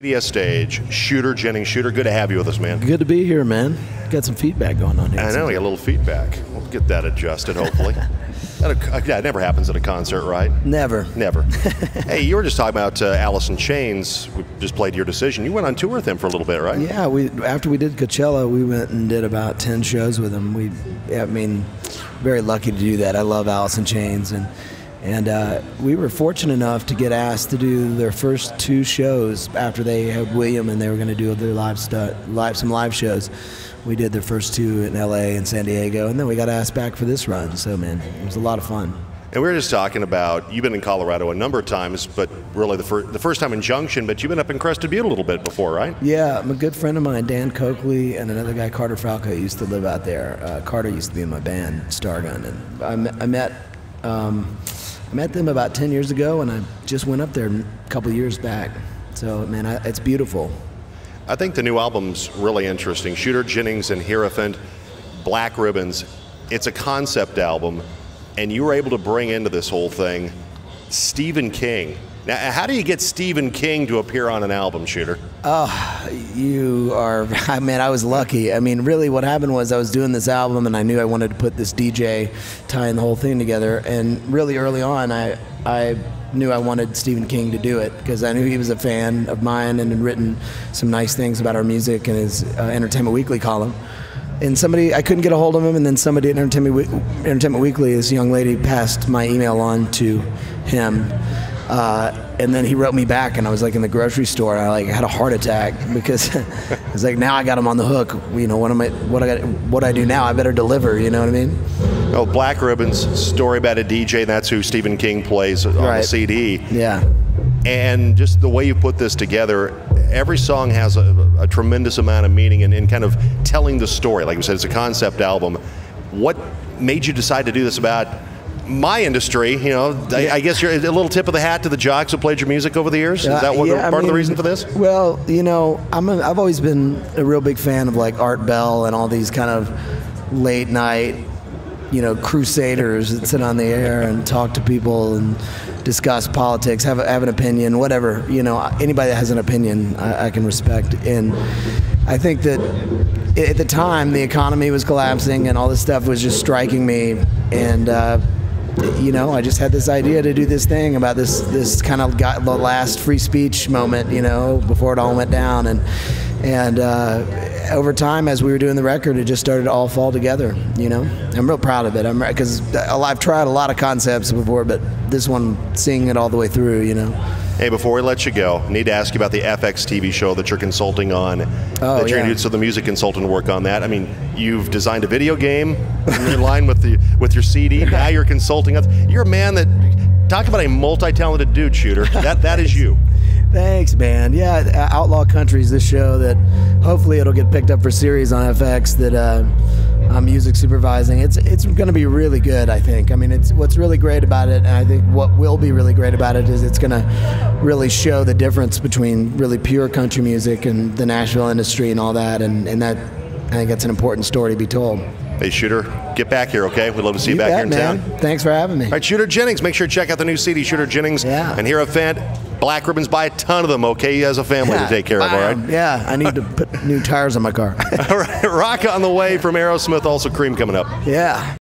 Media stage, Shooter, Jennings. Shooter, good to have you with us, man. Good to be here, man. Got some feedback going on here. I know, we got a little feedback. We'll get that adjusted, hopefully. Yeah, it never happens at a concert, right? Never. Never. Hey, you were just talking about Alice in Chains. We just played Your Decision. You went on tour with him for a little bit, right? Yeah, after we did Coachella, we went and did about 10 shows with him. Very lucky to do that. I love Alice in Chains, and we were fortunate enough to get asked to do their first 2 shows after they had William and they were going to do their some live shows. We did their first 2 in LA and San Diego, and then we got asked back for this run. So, man, it was a lot of fun. And we were just talking about, you've been in Colorado a number of times, but really the first time in Junction, but you've been up in Crested Butte a little bit before, right? Yeah, I'm a good friend of mine, Dan Coakley, and another guy, Carter Falco, used to live out there. Carter used to be in my band, Stargun, and I met them about 10 years ago, and I just went up there a couple years back. So, man, it's beautiful. I think the new album's really interesting. Shooter, Jennings, and Hierophant, Black Ribbons. It's a concept album, and you were able to bring into this whole thing Stephen King. Now, how do you get Stephen King to appear on an album, Shooter? Oh, man, I was lucky. I mean, really what happened was I was doing this album, and I knew I wanted to put this DJ tying the whole thing together, and really early on I knew I wanted Stephen King to do it because I knew he was a fan of mine and had written some nice things about our music in his Entertainment Weekly column. And I couldn't get a hold of him, and then somebody at Entertainment Weekly, this young lady, passed my email on to him. And then he wrote me back, and I was like in the grocery store, and I had a heart attack because I was like, now I got him on the hook. You know, what I do now, I better deliver. You know what I mean? Oh, Black Ribbons, story about a DJ. That's who Stephen King plays on the CD. Yeah. And just the way you put this together, every song has a tremendous amount of meaning and kind of telling the story. Like we said, it's a concept album. What made you decide to do this about my industry? You know, I guess you're a little tip of the hat to the jocks who played your music over the years. Is that part of the reason for this? Well, you know, I've always been a real big fan of like Art Bell and all these kind of late night, you know, crusaders that sit on the air and talk to people and discuss politics, have an opinion, whatever. You know, anybody that has an opinion, I can respect. And I think that at the time the economy was collapsing and all this stuff was just striking me, and you know, I just had this idea to do this thing about this kind of the last free speech moment, you know, before it all went down, and over time, as we were doing the record, it just started to all fall together. You know, I'm real proud of it. Because I've tried a lot of concepts before, but this one, seeing it all the way through, you know. Hey, before we let you go, I need to ask you about the FX TV show that you're consulting on. Oh, that you're going to do so the music consultant work on that. I mean, you've designed a video game in line with your CD. Now you're consulting us. You're a man that, talk about a multi-talented dude, Shooter. That is you. Thanks, man. Yeah, Outlaw Country is this show that hopefully it'll get picked up for series on FX that I'm music supervising. It's going to be really good, I think. I mean, what's really great about it, and I think what will be really great about it, is it's going to really show the difference between really pure country music and the Nashville industry and all that, and that, I think that's an important story to be told. Hey, Shooter, get back here, okay? We'd love to see you back here in town. Thanks for having me. All right, Shooter Jennings, make sure to check out the new CD, Shooter Jennings. Yeah. And Hierophant, Black Ribbons, buy a ton of them, okay? He has a family to take care of, all right? Yeah, I need to put new tires on my car. All right, rock on the way from Aerosmith, also Cream coming up. Yeah.